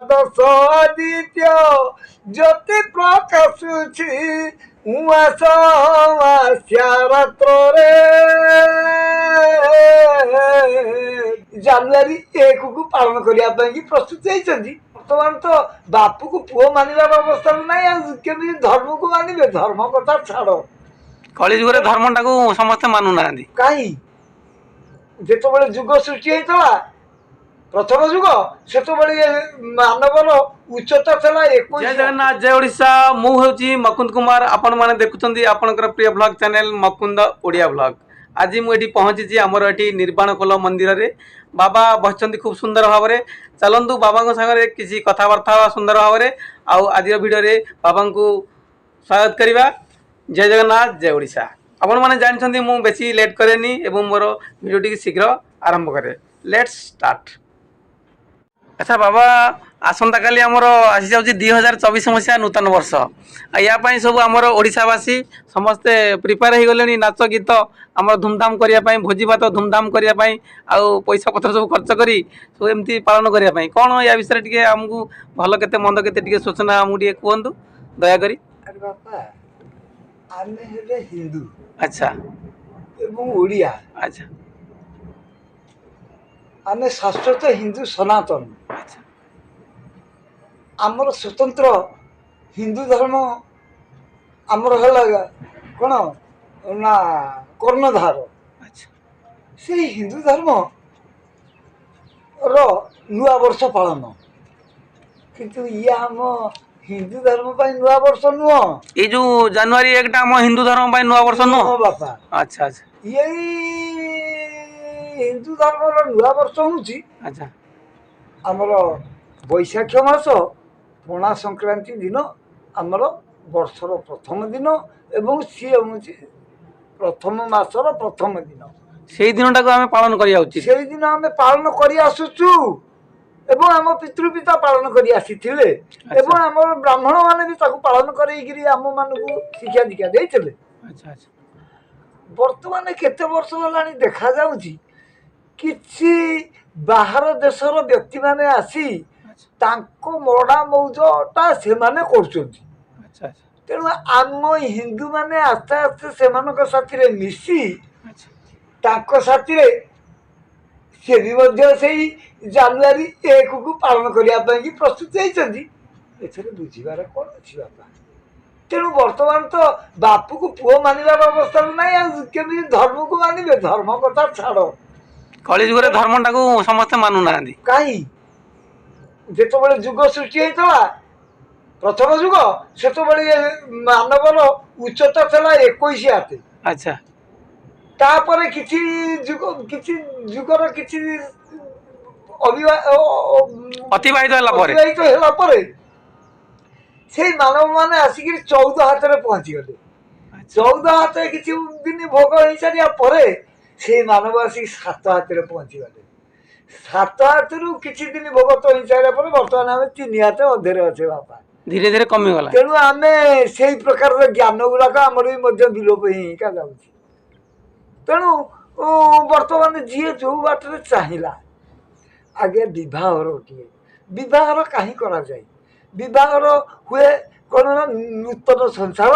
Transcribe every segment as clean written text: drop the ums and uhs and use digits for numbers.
ଦଶାଦିତ୍ୟ ଜ୍ୟୋତି ପ୍ରକାଶୁଛି ଉଆସମାସ୍ୟା ରାତ୍ରରେ ଜାନୁଆରୀ 1କୁ ପାଳନ କରିବା ପାଇଁ କି ପ୍ରସ୍ତୁତ ହେଇଛନ୍ତି। ବର୍ତ୍ତମାନ ତ ବାପୁକୁ ପୁଅ ମାନିବାର ଅବସ୍ଥାରେ ନାହିଁ, ଆଉ କେମିତି ଧର୍ମକୁ ମାନିବେ? ଧର୍ମ କଥା ଛାଡ଼। କଳିଯୁଗରେ ଧର୍ମଟାକୁ ସମସ୍ତେ ମାନୁନାହାନ୍ତି। କାହିଁ ଯେତେବେଳେ ଯୁଗ ସୃଷ୍ଟି ହେଇଥିଲା ପ୍ରଥମ ଯୁଗ, ସେତେବେଳେ ମାନବର ଉଚ୍ଚତା ଥିଲା 21। ଜୟ ଜଗନ୍ନାଥ, ଜୟ ଓଡ଼ିଶା। ମୁଁ ହେଉଛି ମକୁନ୍ଦ କୁମାର। ଆପଣମାନେ ଦେଖୁଛନ୍ତି ଆପଣଙ୍କର ପ୍ରିୟ blog channel Mukunda Odia blog. ଆଜି ମୁଁ ଏଠି ପହଞ୍ଚିଛି ଆମର ଏଠି ନିର୍ବାଣ ଖୋଲ ମନ୍ଦିରରେ। ବାବା ବସିଛନ୍ତି ଖୁବ୍ ସୁନ୍ଦର ଭାବରେ। ଚାଲନ୍ତୁ ବାବାଙ୍କ ସାଙ୍ଗରେ କିଛି କଥାବାର୍ତ୍ତା ହେବା ସୁନ୍ଦର ଭାବରେ। ଆଉ ଆଜିର ଭିଡ଼ିଓରେ ବାବାଙ୍କୁ ସ୍ୱାଗତ କରିବା। ଜୟ ଜଗନ୍ନାଥ, ଜୟ ଓଡ଼ିଶା। ଆପଣମାନେ ଜାଣିଛନ୍ତି ମୁଁ ବେଶୀ ଲେଟ୍ କରେନି ଏବଂ ମୋର ଭିଡ଼ିଓଟିକୁ ଶୀଘ୍ର ଆରମ୍ଭ କରେ। Let's start. ଆଚ୍ଛା ବାବା, ଆସନ୍ତାକାଲି ଆମର ଆସିଯାଉଛି 2024 ମସିହା ନୂତନ ବର୍ଷ। ୟା ପାଇଁ ସବୁ ଆମର ଓଡ଼ିଶାବାସୀ ସମସ୍ତେ ପ୍ରିପେୟାର ହେଇଗଲେଣି। ନାଚ ଗୀତ ଆମର ଧୁମଧାମ କରିବା ପାଇଁ, ଭୋଜି ଭାତ ଧୁମଧାମ କରିବା ପାଇଁ, ଆଉ ପଇସା ପତ୍ର ସବୁ ଖର୍ଚ୍ଚ କରି ସବୁ ଏମିତି ପାଳନ କରିବା ପାଇଁ। କ'ଣ ୟା ବିଷୟରେ ଟିକେ ଆମକୁ ଭଲ କେତେ ମନ୍ଦ କେତେ ଟିକେ ସୂଚନା ଆମକୁ ଟିକେ କୁହନ୍ତୁ ଦୟାକରି। ଆରେ ବାପା, ଆମେ ହେଲେ ହିନ୍ଦୁ। ଆଚ୍ଛା ଏବଂ ଓଡ଼ିଆ। ଆଚ୍ଛା ଆମେ ଶାଶ୍ୱତ ହିନ୍ଦୁ ସନାତନ। ଆଚ୍ଛା ଆମର ସ୍ୱତନ୍ତ୍ର ହିନ୍ଦୁ ଧର୍ମ ଆମର ହେଲା କ'ଣ ନା କର୍ଣ୍ଣଧାର। ଆଚ୍ଛା ସେଇ ହିନ୍ଦୁ ଧର୍ମର ନୂଆ ବର୍ଷ ପାଳନ। କିନ୍ତୁ ଇଏ ଆମ ହିନ୍ଦୁ ଧର୍ମ ପାଇଁ ନୂଆ ବର୍ଷ ନୁହଁ। ଏଇ ଯୋଉ ଜାନୁଆରୀ 1ଟା ଆମ ହିନ୍ଦୁ ଧର୍ମ ପାଇଁ ନୂଆ ବର୍ଷ ନୁହଁ ବାପା। ଆଚ୍ଛା ଆଚ୍ଛା ଏଇ ହିନ୍ଦୁ ଧର୍ମର ନୂଆ ବର୍ଷ ହେଉଛି ଆଚ୍ଛା ଆମର ବୈଶାଖ ମାସ ପଣା ସଂକ୍ରାନ୍ତି ଦିନ ଆମର ବର୍ଷର ପ୍ରଥମ ଦିନ, ଏବଂ ସିଏ ହେଉଛି ପ୍ରଥମ ମାସର ପ୍ରଥମ ଦିନ। ସେଇ ଦିନଟାକୁ ଆମେ ପାଳନ କରିବା ଉଚିତ। ସେଇଦିନ ଆମେ ପାଳନ କରି ଆସୁଛୁ ଏବଂ ଆମ ପିତୃପିତା ପାଳନ କରି ଆସିଥିଲେ, ଏବଂ ଆମର ବ୍ରାହ୍ମଣ ମାନେ ବି ତାକୁ ପାଳନ କରେଇକିରି ଆମମାନଙ୍କୁ ଶିକ୍ଷା ଦୀକ୍ଷା ଦେଇଥିଲେ। ଆଚ୍ଛା ଆଚ୍ଛା ବର୍ତ୍ତମାନ କେତେ ବର୍ଷ ହେଲାଣି ଦେଖାଯାଉଛି କିଛି ବାହାର ଦେଶର ବ୍ୟକ୍ତିମାନେ ଆସି ତାଙ୍କ ମଡ଼ା ମଉଜଟା ସେମାନେ କରୁଛନ୍ତି। ଆଚ୍ଛା ତେଣୁ ଆମ ହିନ୍ଦୁମାନେ ଆସ୍ତେ ଆସ୍ତେ ସେମାନଙ୍କ ସାଥିରେ ମିଶି ଆଚ୍ଛା ତାଙ୍କ ସାଥିରେ ସେ ବି ମଧ୍ୟ ସେଇ ଜାନୁଆରୀ 1କୁ ପାଳନ କରିବା ପାଇଁ କି ପ୍ରସ୍ତୁତ ହେଇଛନ୍ତି। ଏଥିରେ ବୁଝିବାର କ'ଣ ଅଛି ବାପା? ତେଣୁ ବର୍ତ୍ତମାନ ତ ବାପୁକୁ ପୁଅ ମାନିବାର ଅବସ୍ଥାରେ ନାହିଁ, ଆଉ କେମିତି ଧର୍ମକୁ ମାନିବେ? ଧର୍ମ କଥା ଛାଡ଼। କଳିଯୁଗରେ ଧର୍ମଟାକୁ ସମସ୍ତେ ମାନୁନାହାନ୍ତି। କାହିଁ ଯେତେବେଳେ ଯୁଗ ସୃଷ୍ଟି ହେଇଥିଲା ପ୍ରଥମ ଯୁଗ, ସେତେବେଳେ ମାନବର ଉଚ୍ଚତା ଥିଲା 21 ହାତ। ଆଚ୍ଛା ତାପରେ କିଛି ଯୁଗର କିଛି ଅତିବାହିତ ହେଲା ପରେ ଅତିବାହିତ ହେଲା ପରେ ସେଇ ମାନବ ମାନେ ଆସିକିରି 14 ହାତରେ ପହଞ୍ଚିଗଲେ। 14 ହାତରେ କିଛି ଦିନ ଭୋଗ ହେଇସାରିବା ପରେ ସେଇ ମାନବ ଆସିକି 7 ହାତରେ ପହଞ୍ଚିଗଲେ। 7 ହାତରୁ କିଛି ଦିନ ଭୋଗ ତ ହେଇସାରିଲା ପରେ ବର୍ତ୍ତମାନ ଆମେ 3 ହାତ ଅଧେରେ ଅଛେ ବାପା। ଧୀରେ ଧୀରେ କମିଗଲା। ତେଣୁ ଆମେ ସେଇ ପ୍ରକାରର ଜ୍ଞାନ ଗୁଡ଼ାକ ଆମର ବି ମଧ୍ୟ ବିଲୋପ ହେଇକା ଯାଉଛି। ତେଣୁ ବର୍ତ୍ତମାନ ଯିଏ ଯୋଉ ବାଟରେ ଚାହିଁଲା, ଆଗେ ବିବାହର ଗୋଟିଏ ବିବାହର କାହିଁ କରାଯାଏ? ବିବାହର ହୁଏ କ'ଣ ନା ନୂତନ ସଂସାର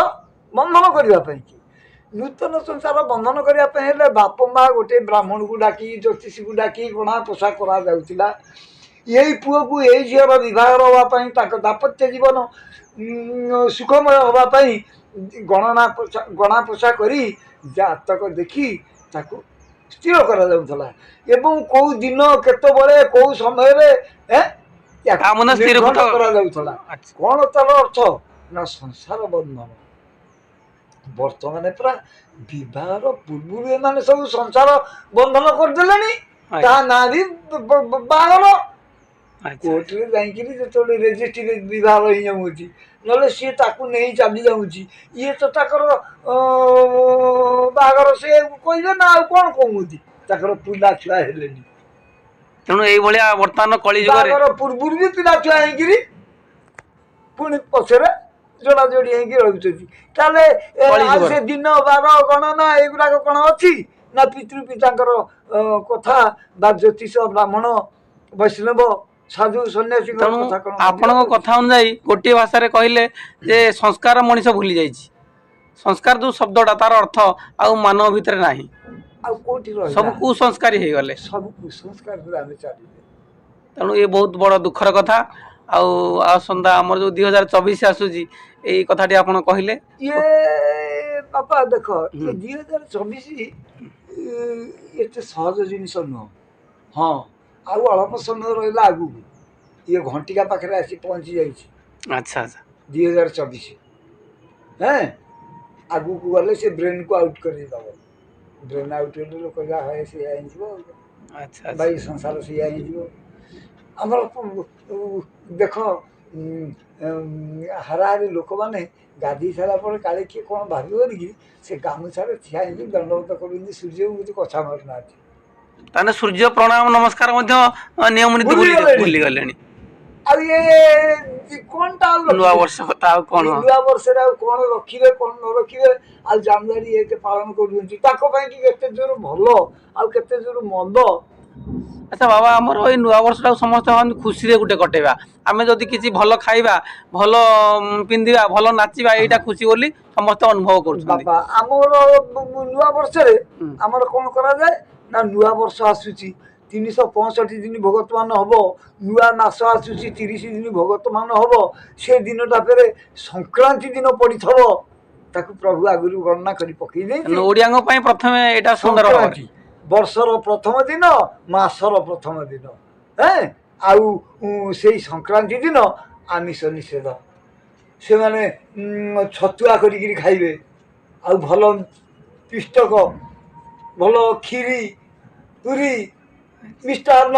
ବନ୍ଧନ କରିବା ପାଇଁ କି। ନୂତନ ସଂସାର ବନ୍ଧନ କରିବା ପାଇଁ ହେଲେ ବାପ ମା ଗୋଟେ ବ୍ରାହ୍ମଣକୁ ଡାକି, ଜ୍ୟୋତିଷୀକୁ ଡାକି ଗଣା ପୋଷା କରାଯାଉଥିଲା। ଏଇ ପୁଅକୁ ଏଇ ଝିଅର ବିବାହର ହେବା ପାଇଁ, ତାଙ୍କ ଦାମ୍ପତ୍ୟ ଜୀବନ ସୁଖମୟ ହେବା ପାଇଁ ଗଣା ପୋଷା କରି ଜାତକ ଦେଖି ତାକୁ ସ୍ଥିର କରାଯାଉଥିଲା। ଏବଂ କେଉଁ ଦିନ କେତେବେଳେ କେଉଁ ସମୟରେ ନିର୍ଘଣ୍ଟ କରାଯାଉଥିଲା। କ'ଣ ତାର ଅର୍ଥ ନା ସଂସାର ବନ୍ଧନ। ବର୍ତ୍ତମାନ ପୁରା ବିବାହର ପୂର୍ବରୁ ଏମାନେ ସବୁ ସଂସାର ବନ୍ଧନ କରିଦେଲେଣି। ତା ନାଁ ବି ବାହାଘର। କୋର୍ଟରେ ଯାଇକିରି ଯେତେବେଳେ ରେଜିଷ୍ଟ୍ରି ବିବାହ ହେଇଯାଉଛି, ନହେଲେ ସିଏ ତାକୁ ନେଇ ଚାଲି ଯାଉଛି, ଇଏ ତ ତାଙ୍କର ବାହାଘର ସେ କହିବେ ନା, ଆଉ କ'ଣ କହୁଛନ୍ତି? ତାଙ୍କର ପିଲା ଛୁଆ ହେଲେନି। ତେଣୁ ଏଇଭଳିଆ ବର୍ତ୍ତମାନ କଳିଯୁଗରେ ବାହାଘର ପୂର୍ବରୁ ବି ପିଲା ଛୁଆ ହେଇକିରି ପୁଣି ପଛରେ ଯୋଡ଼ା ଯୋଡ଼ି ହେଇକି ରହୁଛନ୍ତି। ତାହେଲେ ଆଉ ସେ ଦିନ ବାର ଗଣନା ଏଗୁଡ଼ାକ କ'ଣ ଅଛି? ନା ପିତୃପିତାଙ୍କର କଥା ବା ଜ୍ୟୋତିଷ ବ୍ରାହ୍ମଣ ବୈଷ୍ଣବ ସାଧୁ ସନ୍ନ୍ୟାସୀଙ୍କ ତେଣୁ କଥା କଣ ଆପଣଙ୍କ କଥା ଅନୁଯାୟୀ ଗୋଟିଏ ଭାଷାରେ କହିଲେ ଯେ ସଂସ୍କାର ମଣିଷ ଭୁଲି ଯାଇଛି। ସଂସ୍କାର ଯୋଉ ଶବ୍ଦଟା ତାର ଅର୍ଥ ଆଉ ମାନବ ଭିତରେ ନାହିଁ, ଆଉ କୋଉଠି ସବୁ ରହିଲା? କୁସଂସ୍କାରୀ ହେଇଗଲେ। ସବୁ କୁସଂସ୍କାରରେ ଆମେ ଚାଲିଲେ। ତେଣୁ ଏ ବହୁତ ବଡ଼ ଦୁଃଖର କଥା। ଆଉ ଆସନ୍ତା ଆମର ଯୋଉ 2024 ଆସୁଛି ଏଇ କଥାଟି ଆପଣ କହିଲେ। ଇଏ ବାପା ଦେଖ, ହୁଁ ଇଏ 2024 ଏତେ ସହଜ ଜିନିଷ ନୁହଁ। ହଁ, ଆଉ ଅଳ୍ପ ସମୟ ରହିଲା ଆଗକୁ। ଇଏ ଘଣ୍ଟିକା ପାଖରେ ଆସି ପହଞ୍ଚି ଯାଇଛି ଆଚ୍ଛା ଆଚ୍ଛା 2024। ହେଁ, ଆଗକୁ ଗଲେ ସେ ବ୍ରେନ୍କୁ ଆଉଟ୍ କରିଦେବ। ବ୍ରେନ୍ ଆଉଟ୍ ହେଲେ ଲୋକ ଯାହା ହୁଏ ସେଇଆ ହେଇଯିବ। ଆଚ୍ଛା ବା ଆଚ୍ଛା ଏ ସଂସାର ସେଇଆ ହେଇଯିବ। ଆମର ଦେଖ, ହାରାହାରି ଲୋକମାନେ ଗାଧୋଇ ସାରିଲା ପରେ କାଳେ କିଏ କ'ଣ ଭାବିବନି କି ସେ ଗାମୁଛାରେ ଠିଆ ହେଇକି ଦଣ୍ଡବତ କରୁଛନ୍ତି ସୂର୍ଯ୍ୟକୁ, କିଛି କଥା ମାରୁନାହାନ୍ତି। ତାହେଲେ ସୂର୍ଯ୍ୟ ପ୍ରଣାମ ନମସ୍କାର ମଧ୍ୟ ନିୟମ ନୀତି ଭୁଲିଗଲେଣି। ଆଉ ଇଏ କଣଟା ଆଉ ନୂଆ ରଖିବେ? ବର୍ଷ କଥା ଆଉ କଣ? ଏଇ ନୂଆ ବର୍ଷରେ ଆଉ କଣ ରଖିବେ, କଣ ନ ରଖିବେ? ଆଉ ଜାନୁଆରୀ 1 ପାଳନ କରୁଛନ୍ତି, ତାଙ୍କ ପାଇଁ କି କେତେ ଜୋର ଭଲ ଆଉ କେତେ ଜୋର ମନ୍ଦ। ଆଚ୍ଛା ବାବା, ଆମର ଏଇ ନୂଆ ବର୍ଷଟାକୁ ସମସ୍ତେ ଭାବନ୍ତି ଖୁସିରେ ଗୋଟେ କଟେଇବା। ଆମେ ଯଦି କିଛି ଭଲ ଖାଇବା, ଭଲ ପିନ୍ଧିବା, ଭଲ ନାଚିବା, ଏଇଟା ଖୁସି ବୋଲି ସମସ୍ତେ ଅନୁଭବ କରୁଛନ୍ତି। ବାପା, ଆମର ନୂଆ ବର୍ଷରେ ହୁଁ। ଆମର କ'ଣ କରାଯାଏ ନା, ନୂଆ ବର୍ଷ ଆସୁଛି 365 ଦିନ ଭଗତମାନ ହବ। ନୂଆ ମାସ ଆସୁଛି 30 ଦିନ ଭଗତମାନ ହବ। ସେ ଦିନଟା ଫେରେ ସଂକ୍ରାନ୍ତି ଦିନ ପଡ଼ିଥିବ। ତାକୁ ପ୍ରଭୁ ଆଗରୁ ଗଣନା କରି ପକେଇ ଦେଇଛି। ଓଡ଼ିଆଙ୍କ ପାଇଁ ପ୍ରଥମେ ଏଇଟା ସୁନ୍ଦର ଭାବରେ ସଂକ୍ରାନ୍ତି ବର୍ଷର ପ୍ରଥମ ଦିନ, ମାସର ପ୍ରଥମ ଦିନ। ଆଉ ସେଇ ସଂକ୍ରାନ୍ତି ଦିନ ଆମିଷ ନିଷେଧ। ସେମାନେ ଛତୁଆ କରିକିରି ଖାଇବେ, ଆଉ ଭଲ ପିଷ୍ଟକ, ଭଲ କ୍ଷୀରି, ପୁରୀ, ମିଷ୍ଟାନ୍ନ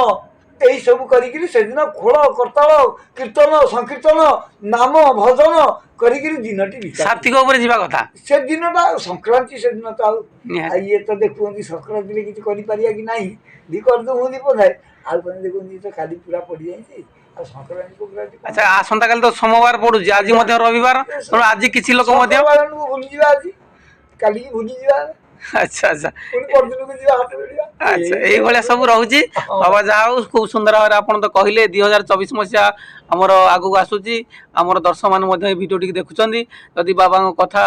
ଏଇସବୁ କରିକିରି ସେଦିନ ଖୋଳ କରତାଳ କୀର୍ତ୍ତନ ସଂକୀର୍ତ୍ତନ ନାମ ଭଜନ କରିକିରି ଦିନଟି ବିତାନ୍ତି। ସାତ୍ଵିକ ଉପରେ ଯିବା କଥା ସେ ଦିନଟା ସଂକ୍ରାନ୍ତି, ସେଦିନ ତ ଆଉ ନିହାତି। ଇଏ ତ ଦେଖୁଛନ୍ତି ସଂକ୍ରାନ୍ତିରେ କିଛି କରିପାରିବା କି ନାହିଁ, ବି କରିଦେଉଛନ୍ତି ପଧାଏ। ଆଉ କ'ଣ ଦେଖୁଛନ୍ତି ତ କାଲି ପୁରା ପଡ଼ିଯାଇଛି, ଆଉ ସଂକ୍ରାନ୍ତିକୁ ପୁରା ଆଚ୍ଛା, ଆସନ୍ତାକାଲି ତ ସୋମବାର ପଡୁଛି, ଆଜି ମଧ୍ୟ ରବିବାର, ତେଣୁ ଆଜି କିଛି ଲୋକ ମଧ୍ୟ ଶୁକ୍ରବାରକୁ ଭୁଲିଯିବା, ଆଜି କାଲିକି ଭୁଲିଯିବା, ଆଚ୍ଛା ଆଚ୍ଛା ପୁଣି ପରଦିନକୁ ଯିବା ହାଟ ମିଳିବା। ଆଚ୍ଛା ଏଇଭଳିଆ ସବୁ ରହୁଛି। ବାବା, ଯାହା ହଉ ଖୁବ ସୁନ୍ଦର ଭାବରେ ଆପଣ ତ କହିଲେ 2024 ମସିହା ଆମର ଆଗକୁ ଆସୁଛି। ଆମର ଦର୍ଶକମାନେ ମଧ୍ୟ ଏ ଭିଡ଼ିଓଟିକୁ ଦେଖୁଛନ୍ତି। ଯଦି ବାବାଙ୍କ କଥା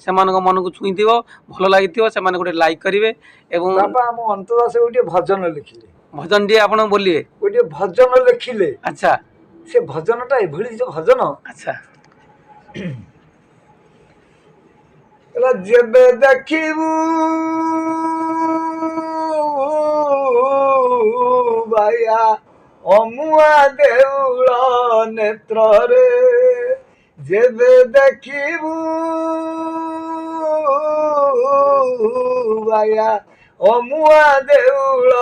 ସେମାନଙ୍କ ମନକୁ ଛୁଇଁଥିବ, ଭଲ ଲାଗିଥିବ, ସେମାନେ ଗୋଟେ ଲାଇକ୍ କରିବେ ଏବଂ ବାପା ଆମ ଅନ୍ତଦାସ ଗୋଟିଏ ଭଜନ ଲେଖିଲେ। ଭଜନଟିଏ ଆପଣ ବୋଲିବେ। ଗୋଟିଏ ଭଜନ ଲେଖିଲେ। ଆଚ୍ଛା ସେ ଭଜନଟା ଏଭଳି ଯେ ଭଜନ, ଆଚ୍ଛା ଯେବେ ଦେଖିବୁ ବାୟା ଅମୁଆ ଦେଉଳ ନେତ୍ରରେ, ଯେବେ ଦେଖିବୁ ବାୟା ଅମୁଆ ଦେଉଳ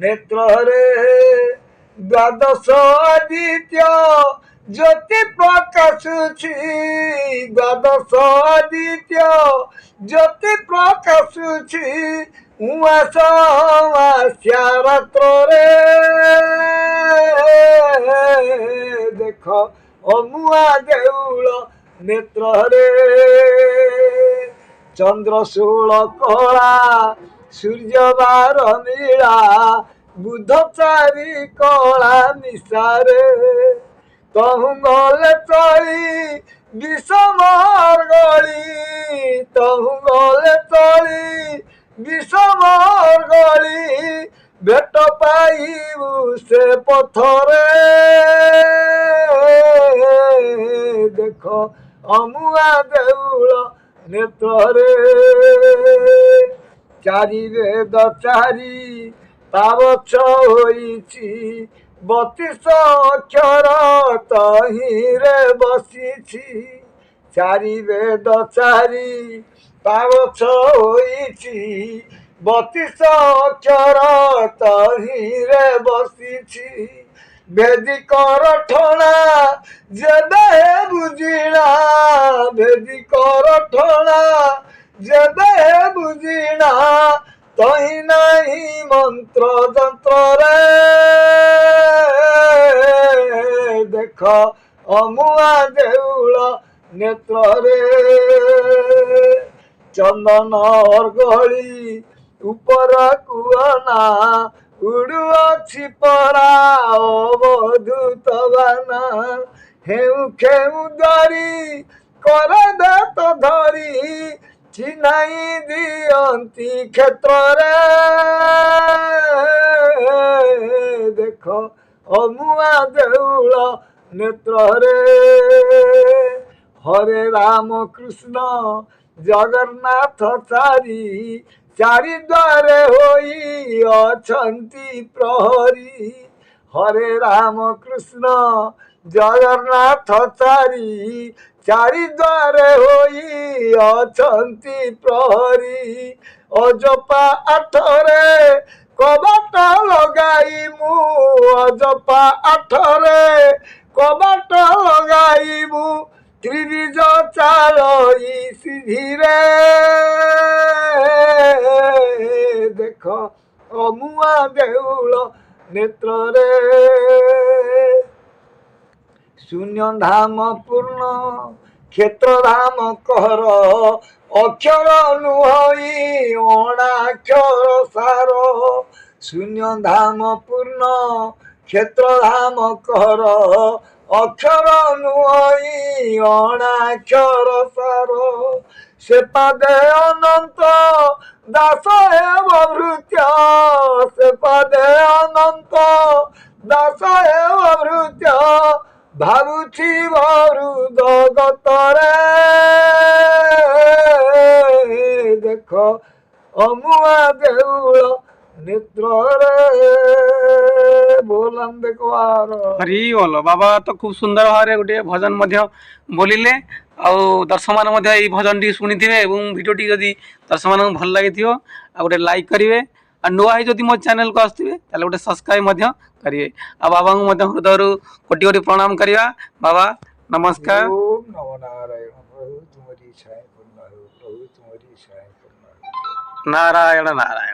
ନେତ୍ରରେ, ଦ୍ୱାଦଶ ଆଦିତ୍ୟ ଜ୍ୟୋତି ପ୍ରକାଶୁଛି, ଦ୍ୱାଦଶ ଆଦିତ୍ୟ ଜ୍ୟୋତି ପ୍ରକାଶୁଛି, ଉଆସ ଅମାସ୍ୟା ରାତ୍ରରେ, ଦେଖ ଅମୁଆ ଦେଉଳ ନେତ୍ରରେ, ଚନ୍ଦ୍ର ଷୋଳ କଳା ସୂର୍ଯ୍ୟ ବାର ନୀଳା, ବୁଧ ଚାରି କଳା ନିଶାରେ, ତହୁଁ ଗଲେ ଚଳି বিষমর গলি, তহু গলে চলি বিষমর গলি, ভেট পাইবু সে পথরে, দেখ অমুয়া দেউଳ নেত্রে, চারি বেদ চারি পাবছ ହୋଇଛି, 32 ଅକ୍ଷର ତହିଁରେ ବସିଛି, ଚାରି ବେଦ ଚାରି ପାବଛ ହୋଇଛି, 32 ଅକ୍ଷର ତହିଁରେ ବସିଛି, ବେଦିକର ଠଣା ଯେବେ ବୁଝିଣା, ବେଦିକର ଠଣା ଯେବେ ବୁଝିଣା, ତହିଁ ନାହିଁ ମନ୍ତ୍ର ଯନ୍ତ୍ରରେ, ଦେଖ ଅମୁଆ ଦେଉଳ ନେତ୍ରରେ, ଚନ୍ଦନ ଅର୍ଗଳି ଉପରକୁ ଅନା, ଉଡ଼ୁଅଛି ପରା ଅବଧୂତ ବାନା ହେଉ ଖେଉ ଧରି କରେ ଦେତ ଧରି ଚିହ୍ନାଇ ଦିଅନ୍ତି କ୍ଷେତ୍ରରେ ଦେଖ ଅମୁଆ ଦେଉଳ ନେତ୍ରରେ ହରେ ରାମ କୃଷ୍ଣ ଜଗନ୍ନାଥ ଚାରି ଚାରି ଦ୍ୱାରେ ହୋଇ ଅଛନ୍ତି ପ୍ରହରୀ ହରେ ରାମ କୃଷ୍ଣ ଜଗନ୍ନାଥ ଚାରି ଚାରି ଦ୍ୱାରେ ହୋଇ ଅଛନ୍ତି ପ୍ରହରୀ ଅଜପା ଆଠରେ କବାଟ ଲଗାଇ ମୁଁ ଅଜପା ଆଠରେ କବାଟ ଲଗାଇ ମୁଁ ତ୍ରିବିଜ ଚାଳଇ ସିଧିରେ ଦେଖ ଅମୁଆ ଦେଉଳ ନେତ୍ରରେ ଶୂନ୍ୟ ଧାମ ପୂର୍ଣ୍ଣ କ୍ଷେତ୍ର ଧାମ କର ଅକ୍ଷର ନୁହଇ ଅଣାକ୍ଷର ସାର ଶୂନ୍ୟ ଧାମ ପୂର୍ଣ୍ଣ କ୍ଷେତ୍ର ଧାମ କର ଅକ୍ଷର ନୁହଇ ଅଣାକ୍ଷର ସାର ସେ ପାଦେ ଅନନ୍ତ ଦାସ ହେବ ଭୃତ୍ୟ ସେ ପାଦେ ଅନନ୍ତ ଦାସ ହେବ ଭୃତ୍ୟ ଭାବୁଛି ବରୁଦ ଗତରେ ଦେଖ ଅମୁଆ ଦେଉଳ ନେତ୍ରରେ ବୋଲନ୍ଦ କୁଆର ହରି ବୋଲ ବାବା ତ খুব সুন্দর ভাবে গোটে ভজন ମଧ୍ୟ ବୋଲିଲେ ଆଉ ଦର୍ଶକମାନେ ମଧ୍ୟ ଏଇ ଭଜନଟି ଶୁଣିଥିବେ ଏବଂ ଭିଡ଼ିଓଟି ଯଦି ଦର୍ଶକମାନଙ୍କୁ ଭଲ ଲାଗିଥିବ ଆଉ ଗୋଟେ ଲାଇକ୍ କରିବେ ଆଉ ନୂଆ ହେଇ ଯଦି ମୋ ଚ୍ୟାନେଲକୁ ଆସିଥିବେ ତାହେଲେ ଗୋଟେ ସବସ୍କ୍ରାଇବ୍ ମଧ୍ୟ କରିବେ ଆଉ ବାବାଙ୍କୁ ମଧ୍ୟ ହୃଦୟରୁ କୋଟି କୋଟି ପ୍ରଣାମ କରିବା ବାବା ନମସ୍କାର ओम नमो नारायण प्रभु तुम्हारी इच्छाएं पूर्ण हो प्रभु तुम्हारी इच्छाएं पूर्ण हो ନାରାୟଣ ନାରାୟଣ